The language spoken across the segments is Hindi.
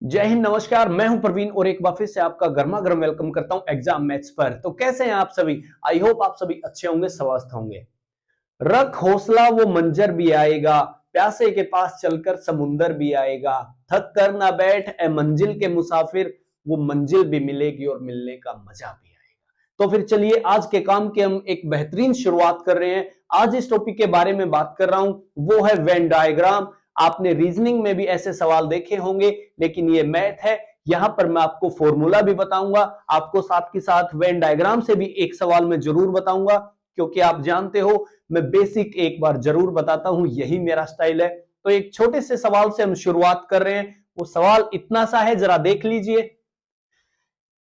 जय हिंद, नमस्कार। मैं हूं प्रवीण और एक बार फिर से आपका गर्मा गर्म वेलकम करता हूं एग्जाम मैथ्स पर। तो कैसे हैं आप सभी? आई होप आप सभी अच्छे होंगे, स्वस्थ होंगे। रख हौसला वो मंजर भी आएगा, प्यासे के पास चलकर समुंदर भी आएगा। थक कर ना बैठ ए मंजिल के मुसाफिर, वो मंजिल भी मिलेगी और मिलने का मजा भी आएगा। तो फिर चलिए आज के काम की हम एक बेहतरीन शुरुआत कर रहे हैं। आज इस टॉपिक के बारे में बात कर रहा हूं, वो है वेन डायग्राम। आपने रीजनिंग में भी ऐसे सवाल देखे होंगे, लेकिन ये मैथ है। यहां पर मैं आपको फॉर्मूला भी बताऊंगा, आपको साथ के साथ वेन डायग्राम से भी एक सवाल मैं जरूर बताऊंगा, क्योंकि आप जानते हो मैं बेसिक एक बार जरूर बताता हूं, यही मेरा स्टाइल है। तो एक छोटे से सवाल से हम शुरुआत कर रहे हैं। वो सवाल इतना सा है, जरा देख लीजिए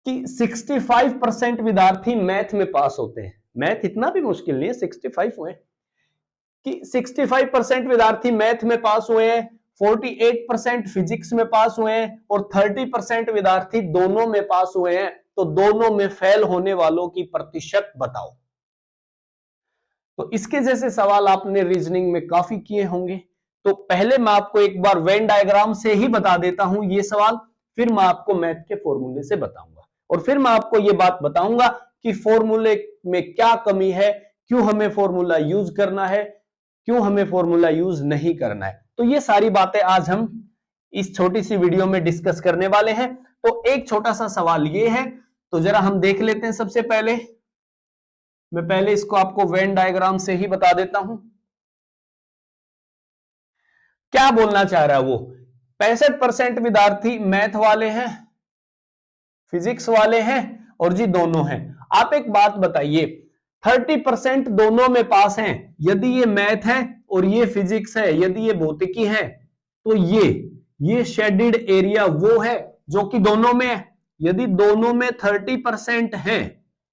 कि 65% विद्यार्थी मैथ में पास होते हैं। मैथ इतना भी मुश्किल नहीं है, 65 हुए कि 65% विद्यार्थी मैथ में पास हुए हैं, 48% फिजिक्स में पास हुए हैं और 30% विद्यार्थी दोनों में पास हुए हैं। तो दोनों में फेल होने वालों की प्रतिशत बताओ। तो इसके जैसे सवाल आपने रीजनिंग में काफी किए होंगे। तो पहले मैं आपको एक बार वेन डायग्राम से ही बता देता हूं ये सवाल, फिर मैं आपको मैथ के फॉर्मूले से बताऊंगा और फिर मैं आपको ये बात बताऊंगा कि फॉर्मूले में क्या कमी है, क्यों हमें फॉर्मूला यूज करना है, क्यों हमें फॉर्मूला यूज नहीं करना है। तो ये सारी बातें आज हम इस छोटी सी वीडियो में डिस्कस करने वाले हैं। तो एक छोटा सा सवाल ये है, तो जरा हम देख लेते हैं। सबसे पहले मैं पहले इसको आपको वेन डायग्राम से ही बता देता हूं क्या बोलना चाह रहा है वो। 65% विद्यार्थी मैथ वाले हैं, फिजिक्स वाले हैं और जी दोनों हैं। आप एक बात बताइए, 30% दोनों में पास हैं। यदि ये मैथ है और ये फिजिक्स है, यदि ये भौतिकी है, तो ये शेडेड एरिया वो है जो कि दोनों में है। यदि दोनों में 30% है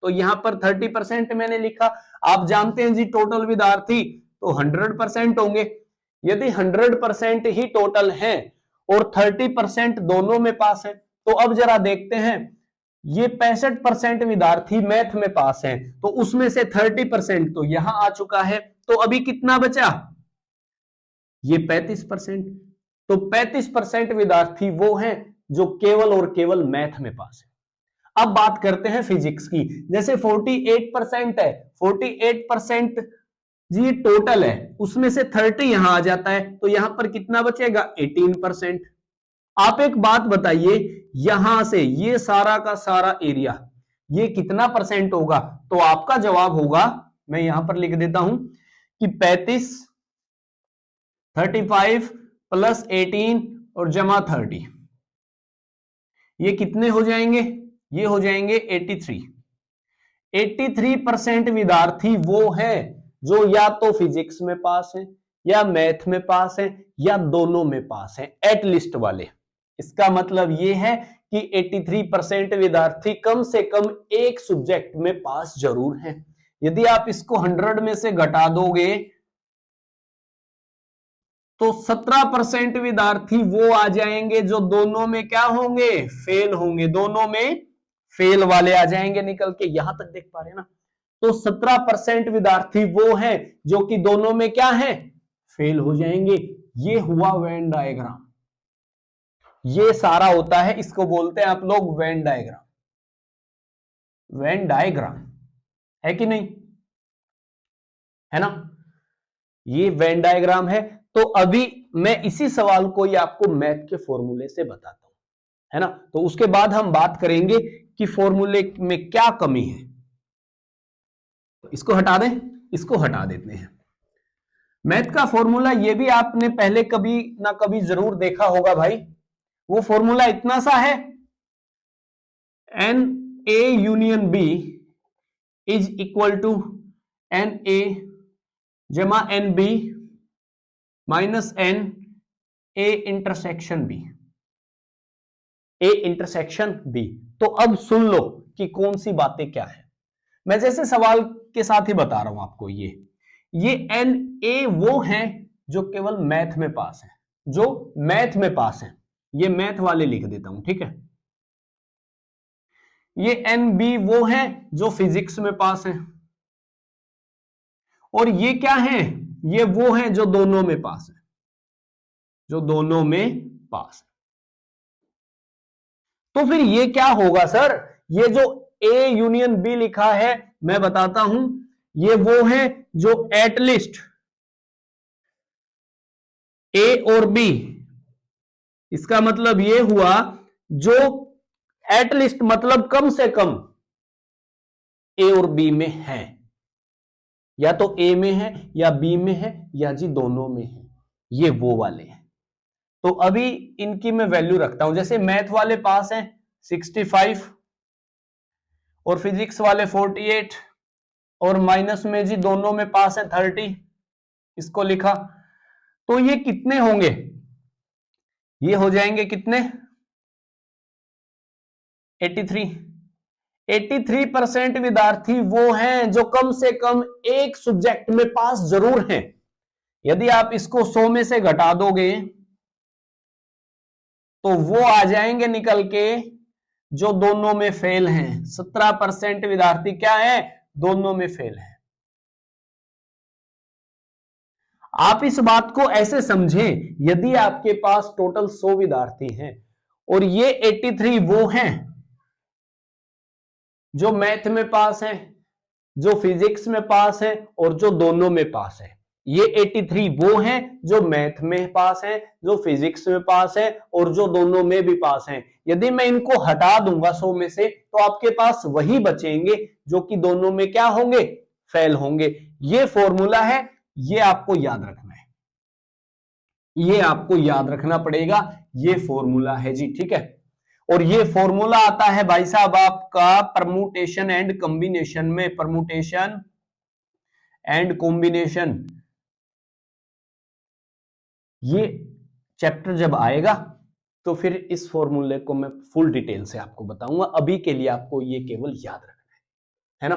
तो यहां पर 30% मैंने लिखा। आप जानते हैं जी टोटल विद्यार्थी तो 100% होंगे। यदि 100% ही टोटल है और 30% दोनों में पास है, तो अब जरा देखते हैं, ये 65% विद्यार्थी मैथ में पास हैं, तो उसमें से 30% तो यहां आ चुका है। तो अभी कितना बचा? ये 35%। तो 35% विद्यार्थी वो हैं जो केवल और केवल मैथ में पास है। अब बात करते हैं फिजिक्स की। जैसे 48% है, 48% जी टोटल है, उसमें से 30 यहां आ जाता है, तो यहां पर कितना बचेगा? 18%। आप एक बात बताइए, यहां से ये सारा का सारा एरिया ये कितना परसेंट होगा? तो आपका जवाब होगा, मैं यहां पर लिख देता हूं कि 35, 35 प्लस 18 और जमा 30, ये कितने हो जाएंगे? ये हो जाएंगे 83। 83% विद्यार्थी वो हैं जो या तो फिजिक्स में पास हैं, या मैथ में पास हैं, या दोनों में पास हैं, एटलीस्ट वाले। इसका मतलब यह है कि 83% विद्यार्थी कम से कम एक सब्जेक्ट में पास जरूर हैं। यदि आप इसको 100 में से घटा दोगे तो 17% विद्यार्थी वो आ जाएंगे जो दोनों में क्या होंगे? फेल होंगे। दोनों में फेल वाले आ जाएंगे निकल के। यहां तक देख पा रहे हैं ना? तो 17% विद्यार्थी वो हैं जो कि दोनों में क्या है? फेल हो जाएंगे। ये हुआ वेन डायग्राम। ये सारा होता है, इसको बोलते हैं आप लोग वेन डायग्राम। वेन डायग्राम है कि नहीं? है ना? ये वेन डायग्राम है। तो अभी मैं इसी सवाल को ही आपको मैथ के फॉर्मूले से बताता हूं, है ना? तो उसके बाद हम बात करेंगे कि फॉर्मूले में क्या कमी है। तो इसको हटा दें, इसको हटा देते हैं। मैथ का फॉर्मूला ये भी आपने पहले कभी ना कभी जरूर देखा होगा भाई। वो फॉर्मूला इतना सा है, n A union B is equal to n A जमा n B minus n A intersection B. A intersection B. तो अब सुन लो कि कौन सी बातें क्या है। मैं जैसे सवाल के साथ ही बता रहा हूं आपको। ये एन ए वो हैं जो केवल मैथ में पास है, जो मैथ में पास है। ये मैथ वाले लिख देता हूं, ठीक है? ये एन बी वो हैं जो फिजिक्स में पास है, और ये क्या है? ये वो हैं जो दोनों में पास है, जो दोनों में पास है। तो फिर ये क्या होगा सर, ये जो ए यूनियन बी लिखा है मैं बताता हूं, ये वो है जो एटलीस्ट ए और बी, इसका मतलब ये हुआ जो एटलीस्ट मतलब कम से कम ए और बी में है, या तो ए में है या बी में है या जी दोनों में है, ये वो वाले हैं। तो अभी इनकी मैं वैल्यू रखता हूं, जैसे मैथ वाले पास हैं 65 और फिजिक्स वाले 48 और माइनस में जी दोनों में पास है 30, इसको लिखा। तो ये कितने होंगे, ये हो जाएंगे कितने 83। 83% विद्यार्थी वो हैं जो कम से कम एक सब्जेक्ट में पास जरूर हैं। यदि आप इसको 100 में से घटा दोगे तो वो आ जाएंगे निकल के जो दोनों में फेल हैं। 17% विद्यार्थी क्या है, दोनों में फेल हैं। आप इस बात को ऐसे समझें, यदि आपके पास टोटल 100 विद्यार्थी हैं और ये 83 वो हैं जो मैथ में पास हैं, जो फिजिक्स में पास है और जो दोनों में पास है, ये 83 वो हैं जो मैथ में पास हैं, जो फिजिक्स में पास है और जो दोनों में भी पास हैं। यदि मैं इनको हटा दूंगा 100 में से तो आपके पास वही बचेंगे जो कि दोनों में क्या होंगे, फेल होंगे। ये फॉर्मूला है, ये आपको याद रखना है, ये आपको याद रखना पड़ेगा, ये फॉर्मूला है जी, ठीक है। और ये फॉर्मूला आता है भाई साहब आपका परमुटेशन एंड कॉम्बिनेशन में, परमुटेशन एंड कॉम्बिनेशन। ये चैप्टर जब आएगा तो फिर इस फॉर्मूले को मैं फुल डिटेल से आपको बताऊंगा, अभी के लिए आपको ये केवल याद रखना है ना।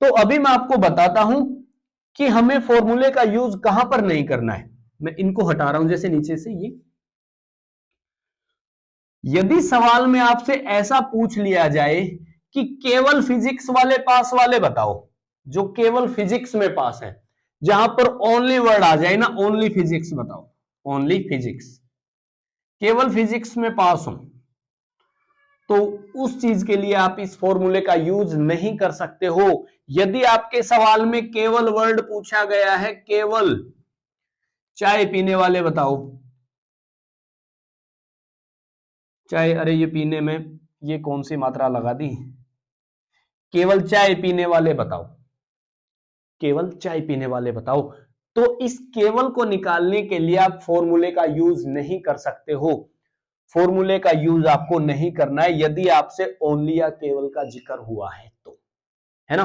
तो अभी मैं आपको बताता हूं कि हमें फॉर्मूले का यूज कहां पर नहीं करना है। मैं इनको हटा रहा हूं, जैसे नीचे से ये, यदि सवाल में आपसे ऐसा पूछ लिया जाए कि केवल फिजिक्स वाले पास वाले बताओ, जो केवल फिजिक्स में पास है, जहां पर ओनली वर्ड आ जाए ना, ओनली फिजिक्स बताओ, ओनली फिजिक्स, केवल फिजिक्स में पास हो, तो उस चीज के लिए आप इस फॉर्मूले का यूज नहीं कर सकते हो। यदि आपके सवाल में केवल वर्ड पूछा गया है, केवल चाय पीने वाले बताओ, चाय, अरे ये पीने में ये कौन सी मात्रा लगा दी, केवल चाय पीने वाले बताओ, केवल चाय पीने वाले बताओ, तो इस केवल को निकालने के लिए आप फॉर्मूले का यूज नहीं कर सकते हो। फॉर्मूले का यूज आपको नहीं करना है यदि आपसे ओनली या केवल का जिक्र हुआ है तो, है ना।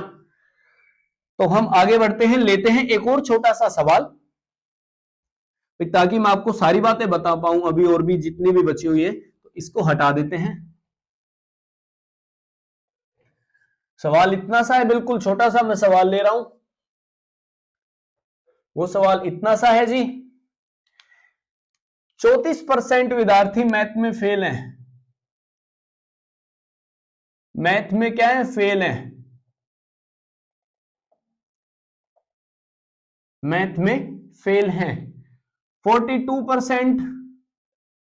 तो हम आगे बढ़ते हैं, लेते हैं एक और छोटा सा सवाल, ताकि मैं आपको सारी बातें बता पाऊं अभी, और भी जितनी भी बची हुई है तो इसको हटा देते हैं। सवाल इतना सा है, बिल्कुल छोटा सा मैं सवाल ले रहा हूं। वो सवाल इतना सा है जी, 34% विद्यार्थी मैथ में फेल हैं। मैथ में क्या है, फेल हैं, मैथ में फेल हैं। 42%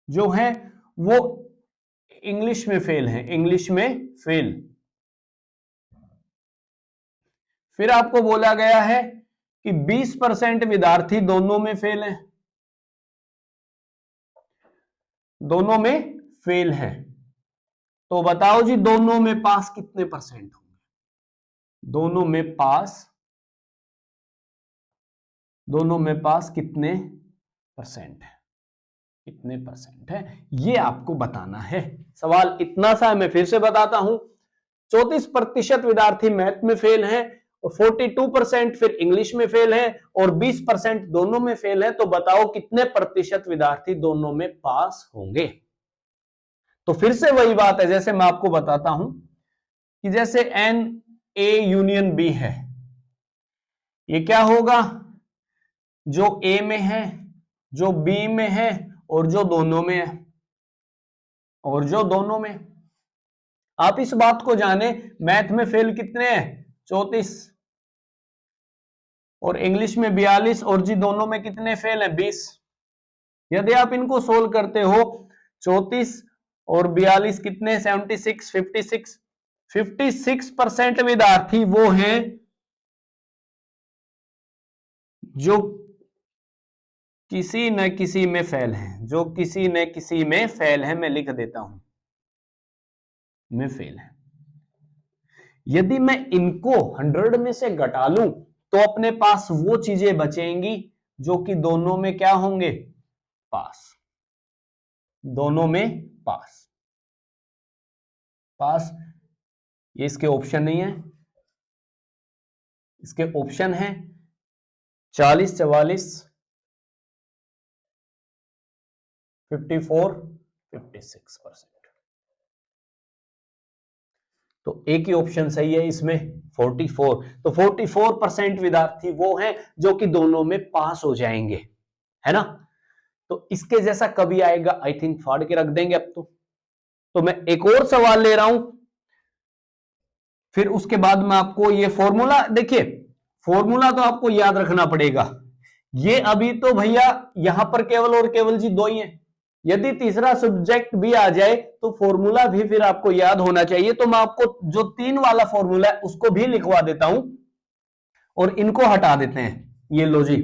जो है वो इंग्लिश में फेल हैं, इंग्लिश में फेल। फिर आपको बोला गया है कि 20% विद्यार्थी दोनों में फेल हैं, दोनों में फेल हैं। तो बताओ जी दोनों में पास कितने परसेंट होंगे, दोनों में पास, दोनों में पास कितने परसेंट है, कितने परसेंट है, ये आपको बताना है। सवाल इतना सा है, मैं फिर से बताता हूं, 34% विद्यार्थी मैथ में फेल हैं और 42% फिर इंग्लिश में फेल हैं और 20% दोनों में फेल है। तो बताओ कितने प्रतिशत विद्यार्थी दोनों में पास होंगे। तो फिर से वही बात है, जैसे मैं आपको बताता हूं कि जैसे एन ए यूनियन बी है, ये क्या होगा, जो ए में है, जो बी में है और जो दोनों में है, और जो दोनों में। आप इस बात को जाने, मैथ में फेल कितने हैं, 34, और इंग्लिश में 42, और जी दोनों में कितने फेल हैं, 20। यदि आप इनको सोल्व करते हो, 34 और 42 कितने, 76, 56, 56% विद्यार्थी वो हैं जो किसी न किसी में फेल है, जो किसी न किसी में फेल है। मैं लिख देता हूं, में फेल है। यदि मैं इनको 100 में से घटा लूं तो अपने पास वो चीजें बचेंगी जो कि दोनों में क्या होंगे, पास, दोनों में पास। पास ये इसके ऑप्शन नहीं है, इसके ऑप्शन है 40, 44, 54, 56%। तो एक ही ऑप्शन सही है इसमें 44। तो 44% विद्यार्थी वो हैं जो कि दोनों में पास हो जाएंगे, है ना। तो इसके जैसा कभी आएगा, आई थिंक फाड़ के रख देंगे अब तो मैं एक और सवाल ले रहा हूं, फिर उसके बाद में आपको ये फॉर्मूला, देखिए फॉर्मूला तो आपको याद रखना पड़ेगा। ये अभी तो भैया यहां पर केवल और केवल जी दो ही हैं। यदि तीसरा सब्जेक्ट भी आ जाए तो फॉर्मूला भी फिर आपको याद होना चाहिए। तो मैं आपको जो 3 वाला फॉर्मूला है उसको भी लिखवा देता हूं और इनको हटा देते हैं। ये लो जी,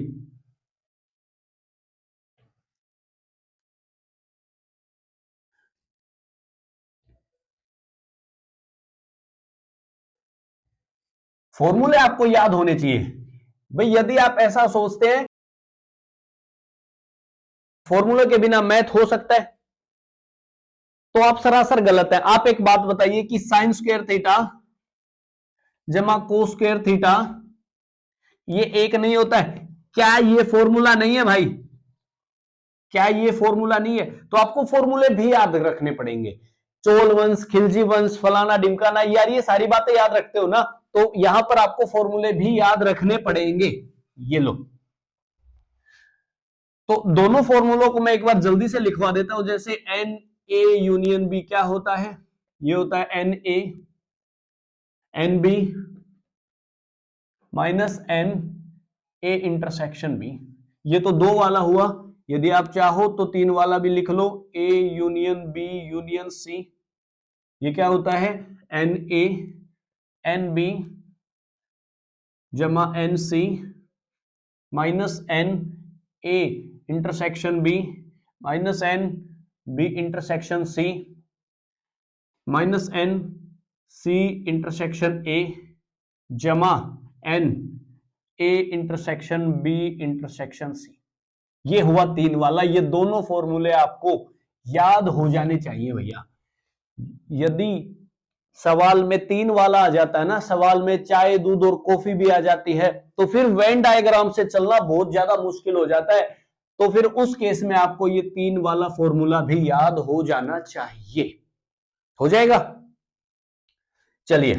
फॉर्मूले आपको याद होने चाहिए भाई। यदि आप ऐसा सोचते हैं फॉर्मूले के बिना मैथ हो सकता है तो आप सरासर गलत है। आप एक बात बताइए कि साइन स्क्वायर थीटा जमा कोस स्क्वायर थीटा ये एक नहीं होता है, क्या ये फॉर्मूला नहीं है भाई? क्या ये फॉर्मूला नहीं है? तो आपको फॉर्मूले भी याद रखने पड़ेंगे। चोल वंश, खिलजी वंश, फलाना डिमकाना, यार ये सारी बातें याद रखते हो ना, तो यहां पर आपको फॉर्मूले भी याद रखने पड़ेंगे। ये लो, तो दोनों फॉर्मूलों को मैं एक बार जल्दी से लिखवा देता हूं। जैसे एन ए यूनियन बी क्या होता है, ये होता है n A n B minus n A intersection B. ये तो 2 वाला हुआ, यदि आप चाहो तो 3 वाला भी लिख लो, A union B union C. ये क्या होता है, एन ए एन बी जमा n C minus n A intersection B minus n B intersection C minus n C intersection A जमा n A intersection B intersection C. ये हुआ 3 वाला। ये दोनों फॉर्मूले आपको याद हो जाने चाहिए भैया। यदि सवाल में 3 वाला आ जाता है ना, सवाल में चाय दूध और कॉफी भी आ जाती है, तो फिर वेन डायग्राम से चलना बहुत ज्यादा मुश्किल हो जाता है। तो फिर उस केस में आपको ये 3 वाला फॉर्मूला भी याद हो जाना चाहिए। हो जाएगा। चलिए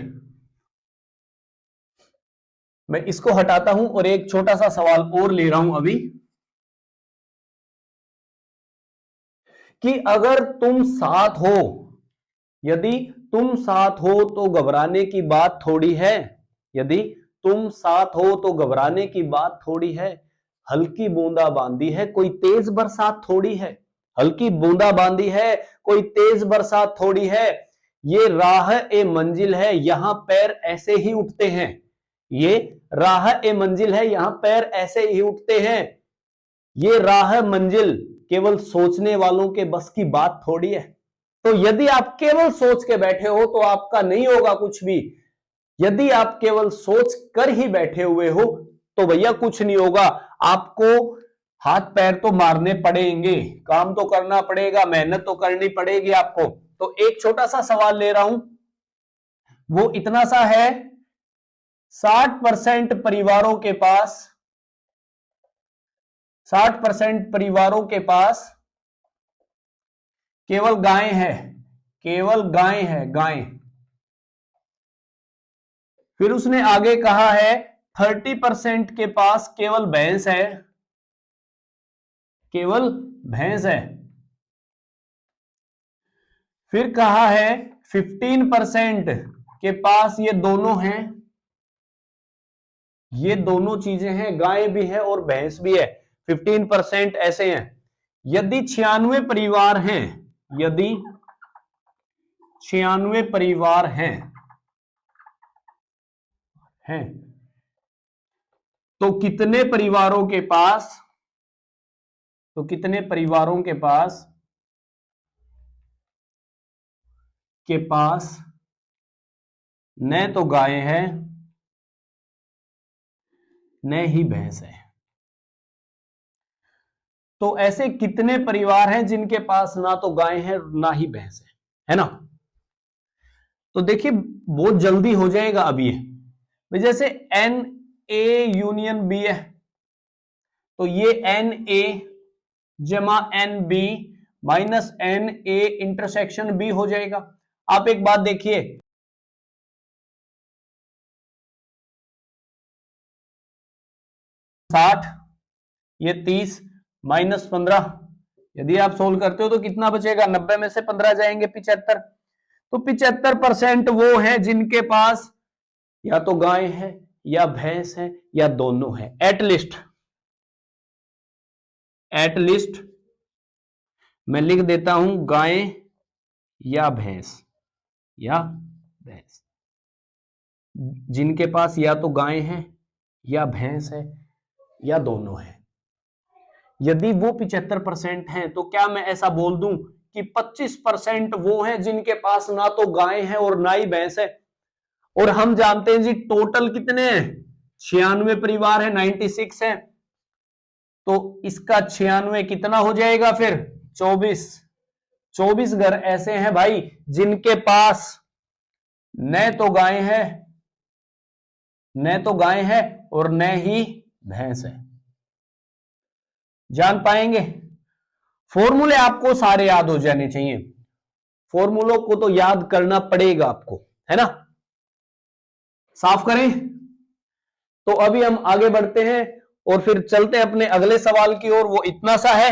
मैं इसको हटाता हूं और एक छोटा सा सवाल और ले रहा हूं अभी, कि अगर तुम साथ हो, यदि तुम साथ हो तो घबराने की बात थोड़ी है, यदि तुम साथ हो तो घबराने की बात थोड़ी है। हल्की बूंदाबांदी है, कोई तेज बरसात थोड़ी है। हल्की बूंदाबांदी है, कोई तेज बरसात थोड़ी है। ये राह ए मंजिल है, यहां पैर ऐसे ही उठते हैं। ये राह ए मंजिल है, यहां पैर ऐसे ही उठते हैं। ये राह मंजिल केवल सोचने वालों के बस की बात थोड़ी है। तो यदि आप केवल सोच के बैठे हो तो आपका नहीं होगा कुछ भी। यदि आप केवल सोच कर ही बैठे हुए हो तो भैया कुछ नहीं होगा। आपको हाथ पैर तो मारने पड़ेंगे, काम तो करना पड़ेगा, मेहनत तो करनी पड़ेगी आपको। तो एक छोटा सा सवाल ले रहा हूं, वो इतना सा है, 60% परिवारों के पास 60% परिवारों के पास केवल गाय है, केवल गाय है, गाय। फिर उसने आगे कहा है 30% के पास केवल भैंस है, केवल भैंस है। फिर कहा है 15% के पास ये दोनों हैं, ये दोनों चीजें हैं, गाय भी है और भैंस भी है। 15% ऐसे हैं। यदि 96 परिवार हैं, यदि 96 परिवार हैं तो कितने परिवारों के पास न तो गाय है न ही भैंस है। तो ऐसे कितने परिवार हैं जिनके पास ना तो गाय है ना ही भैंस है ना। तो देखिए बहुत जल्दी हो जाएगा अब ये, जैसे एन ए यूनियन बी है तो ये एन ए जमा n B minus n A intersection B हो जाएगा। आप एक बात देखिए, 60 ये 30 माइनस 15, यदि आप सोल्व करते हो तो कितना बचेगा, 90 में से 15 जाएंगे 75। तो 75% वो है जिनके पास या तो गाय है या भैंस है या दोनों है। एटलीस्ट मैं लिख देता हूं गाय या भैंस जिनके पास या तो गाय है या भैंस है या दोनों है। यदि वो 75% हैं तो क्या मैं ऐसा बोल दूं कि 25% वो हैं जिनके पास ना तो गाय है और ना ही भैंस है। और हम जानते हैं जी टोटल कितने हैं, 96 परिवार है, 96 है। तो इसका 96 कितना हो जाएगा फिर 24 घर ऐसे हैं भाई जिनके पास न तो गाय है और न ही भैंस है। जान पाएंगे, फॉर्मूले आपको सारे याद हो जाने चाहिए, फॉर्मूलों को तो याद करना पड़ेगा आपको, है ना। साफ करें। तो अभी हम आगे बढ़ते हैं और फिर चलते हैं अपने अगले सवाल की ओर। वो इतना सा है,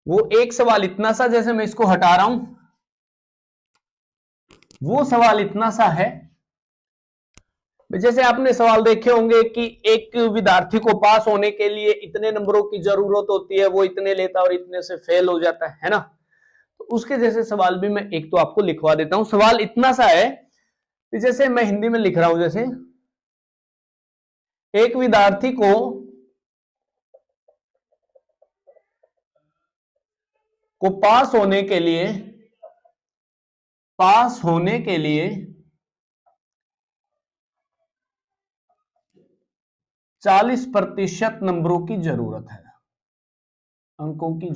वो एक सवाल इतना सा, जैसे मैं इसको हटा रहा हूं, वो सवाल इतना सा है, जैसे आपने सवाल देखे होंगे कि एक विद्यार्थी को पास होने के लिए इतने नंबरों की जरूरत होती है, वो इतने लेता और इतने से फेल हो जाता है ना। तो उसके जैसे सवाल भी मैं एक तो आपको लिखवा देता हूं। सवाल इतना सा है, जैसे मैं हिंदी में लिख रहा हूं, जैसे एक विद्यार्थी को पास होने के लिए 40% नंबरों की जरूरत है, अंकों की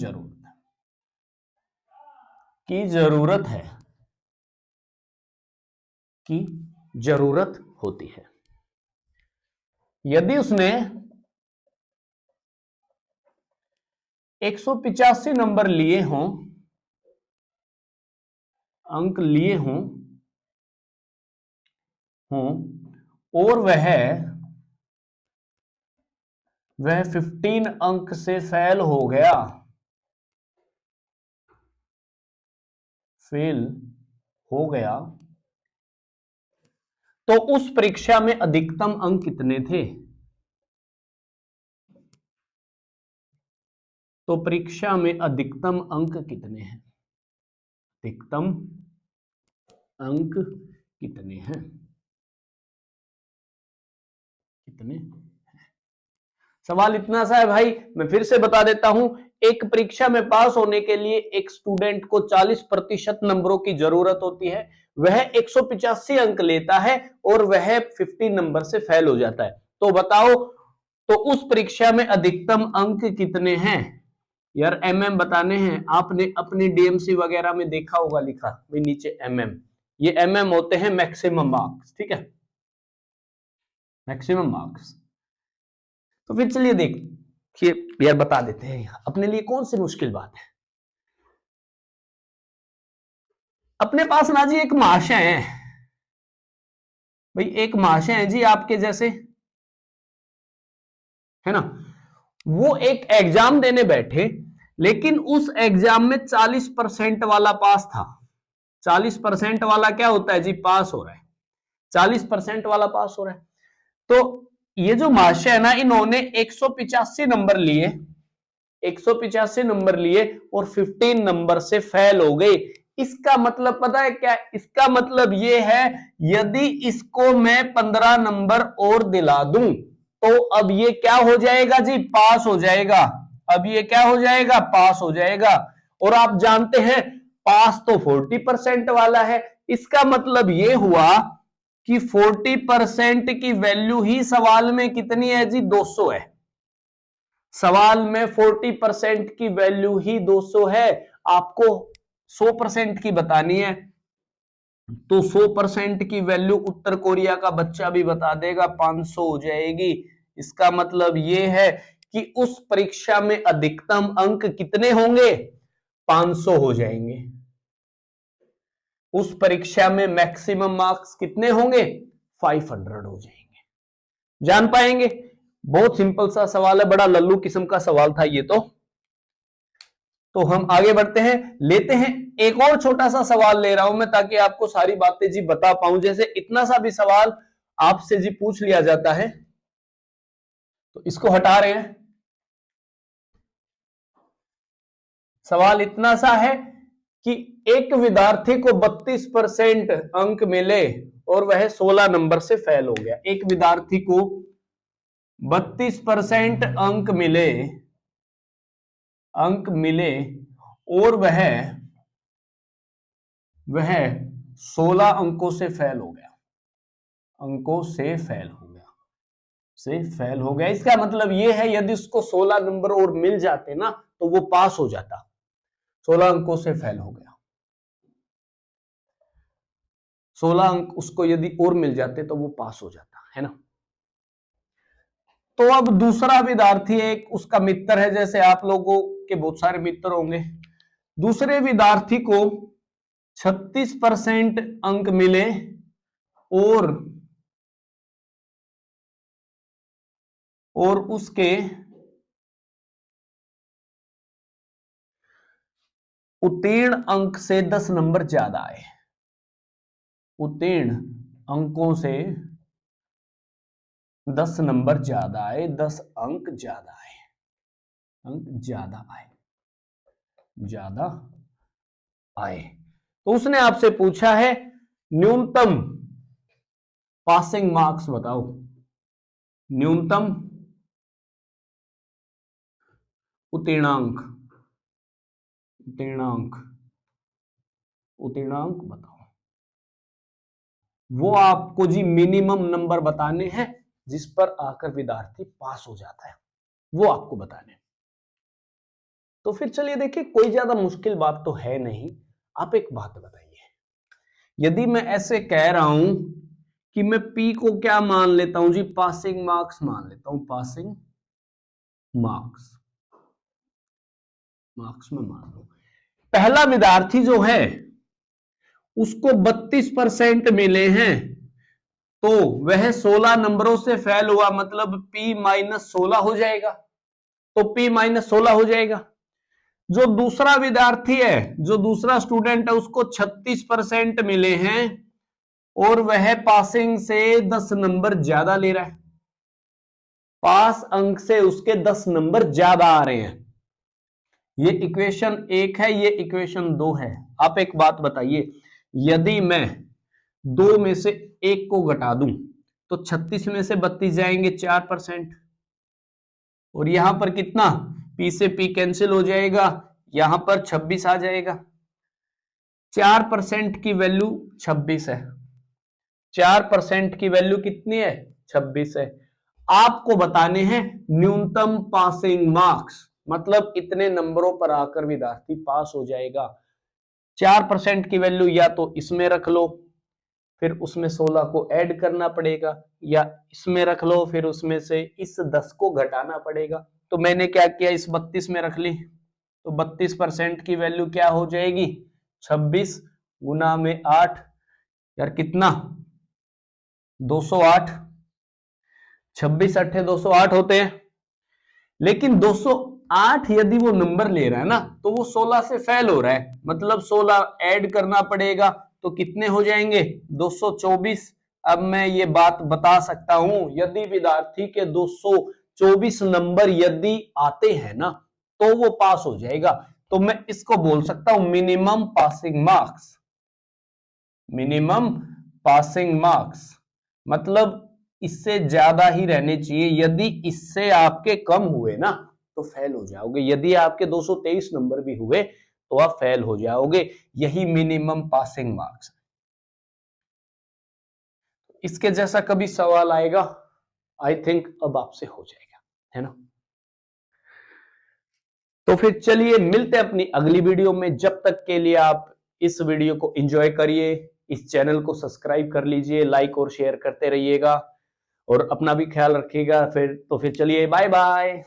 जरूरत होती है। यदि उसने 185 नंबर लिए हों, अंक लिए हों और वह 15 अंक से फेल हो गया, तो उस परीक्षा में अधिकतम अंक कितने थे। तो परीक्षा में अधिकतम अंक कितने हैं, अधिकतम अंक कितने हैं, सवाल इतना सा है भाई। मैं फिर से बता देता हूं, एक परीक्षा में पास होने के लिए एक स्टूडेंट को 40% नंबरों की जरूरत होती है, वह 185 अंक लेता है और वह 15 नंबर से फेल हो जाता है। तो बताओ, तो उस परीक्षा में अधिकतम अंक कितने हैं। यार एमएम बताने हैं, आपने अपनी डीएमसी वगैरह में देखा होगा लिखा भी नीचे एमएम, ये एमएम होते हैं मैक्सिमम मार्क्स, ठीक है, मैक्सिमम मार्क्स। तो फिर चलिए देखिए यार, बता देते हैं अपने लिए कौन सी मुश्किल बात है। अपने पास ना जी एक महाशय है भाई, एक महाशय है जी आपके जैसे, है ना। वो एक एग्जाम देने बैठे, लेकिन उस एग्जाम में 40% वाला पास था। 40% वाला क्या होता है जी, पास हो रहा है, 40% वाला पास हो रहा है। तो ये जो महाशय है ना, इन्होंने 185 नंबर लिए, 185 नंबर लिए और 15 नंबर से फेल हो गए। इसका मतलब पता है क्या? इसका मतलब ये है यदि इसको मैं 15 नंबर और दिला दूं तो अब ये क्या हो जाएगा जी? पास हो जाएगा। अब ये क्या हो जाएगा? पास हो जाएगा। और आप जानते हैं पास तो 40% वाला है। इसका मतलब ये हुआ कि 40% की वैल्यू ही सवाल में कितनी है जी? 200 है। सवाल में 40% की वैल्यू ही 200 है। आपको 100% की बतानी है तो 100% की वैल्यू उत्तर कोरिया का बच्चा भी बता देगा, 500 हो जाएगी। इसका मतलब यह है कि उस परीक्षा में अधिकतम अंक कितने होंगे? 500 हो जाएंगे। उस परीक्षा में मैक्सिमम मार्क्स कितने होंगे? 500 हो जाएंगे। जान पाएंगे? बहुत सिंपल सा सवाल है, बड़ा लल्लू किस्म का सवाल था ये तो हम आगे बढ़ते हैं, लेते हैं एक और छोटा सा सवाल ले रहा हूं मैं ताकि आपको सारी बातें जी बता पाऊं। जैसे इतना सा भी सवाल आपसे जी पूछ लिया जाता है तो इसको हटा रहे हैं। सवाल इतना सा है कि एक विद्यार्थी को 32% अंक मिले और वह 16 नंबर से फेल हो गया। एक विद्यार्थी को 32% अंक मिले और वह 16 अंकों से फेल हो गया। इसका मतलब यह है यदि उसको 16 नंबर और मिल जाते ना तो वो पास हो जाता। 16 अंकों से फेल हो गया। 16 अंक उसको यदि और मिल जाते तो वो पास हो जाता, है ना। तो अब दूसरा विद्यार्थी एक उसका मित्र है, जैसे आप लोगों के बहुत सारे मित्र होंगे। दूसरे विद्यार्थी को 36% अंक मिले और उसके उत्तीर्ण अंक से 10 नंबर ज्यादा आए। उत्तीर्ण अंकों से 10 नंबर ज्यादा आए, 10 अंक ज्यादा आए, ज्यादा आए। तो उसने आपसे पूछा है न्यूनतम पासिंग मार्क्स बताओ। न्यूनतम उत्तीर्णांक बताओ। वो आपको जी मिनिमम नंबर बताने हैं जिस पर आकर विद्यार्थी पास हो जाता है, वो आपको बताने। तो फिर चलिए देखिए, कोई ज्यादा मुश्किल बात तो है नहीं। आप एक बात बताइए, यदि मैं ऐसे कह रहा हूं कि मैं पी को क्या मान लेता हूं जी? पासिंग मार्क्स मान लेता हूं। पासिंग मार्क्स में मान लो पहला विद्यार्थी जो है उसको 32% मिले हैं तो वह 16 नंबरों से फेल हुआ, मतलब P-16 हो जाएगा। तो P-16 हो जाएगा। जो दूसरा विद्यार्थी है, जो दूसरा स्टूडेंट है, उसको 36% मिले हैं और वह पासिंग से 10 नंबर ज्यादा ले रहा है। पास अंक से उसके 10 नंबर ज्यादा आ रहे हैं। ये इक्वेशन 1 है, ये इक्वेशन 2 है। आप एक बात बताइए, यदि मैं 2 में से 1 को घटा दूं तो 36 में से 32 जाएंगे, 4%। और यहां पर कितना? P से P कैंसिल हो जाएगा, यहां पर 26 आ जाएगा। 4% की वैल्यू 26 है। 4% की वैल्यू कितनी है? 26 है। आपको बताने हैं न्यूनतम पासिंग मार्क्स, मतलब इतने नंबरों पर आकर विद्यार्थी पास हो जाएगा। 4% की वैल्यू या तो इसमें रख लो, फिर उसमें 16 को ऐड करना पड़ेगा, या इसमें रख लो, फिर उसमें से इस 10 को घटाना पड़ेगा। तो मैंने क्या किया, इस 32 में रख ली। तो 32% की वैल्यू क्या हो जाएगी? 26 गुना में 8, यार कितना? 208। 26 अट्ठे 208 होते हैं। लेकिन 208 यदि वो नंबर ले रहा है ना तो वो 16 से फेल हो रहा है, मतलब 16 ऐड करना पड़ेगा। तो कितने हो जाएंगे? 224। अब मैं ये बात बता सकता हूं, यदि विद्यार्थी के 224 नंबर यदि आते हैं ना तो वो पास हो जाएगा। तो मैं इसको बोल सकता हूं minimum passing marks. Minimum passing marks मतलब इससे ज्यादा ही रहने चाहिए। यदि इससे आपके कम हुए ना तो फेल हो जाओगे। यदि आपके 223 नंबर भी हुए तो आप फेल हो जाओगे। यही मिनिमम पासिंग मार्क्स। इसके जैसा कभी सवाल आएगा, आई थिंक अब आपसे हो जाएगा, है ना। तो फिर चलिए मिलते हैं अपनी अगली वीडियो में। जब तक के लिए आप इस वीडियो को एंजॉय करिए, इस चैनल को सब्सक्राइब कर लीजिए, लाइक और शेयर करते रहिएगा और अपना भी ख्याल रखिएगा। फिर चलिए बाय बाय।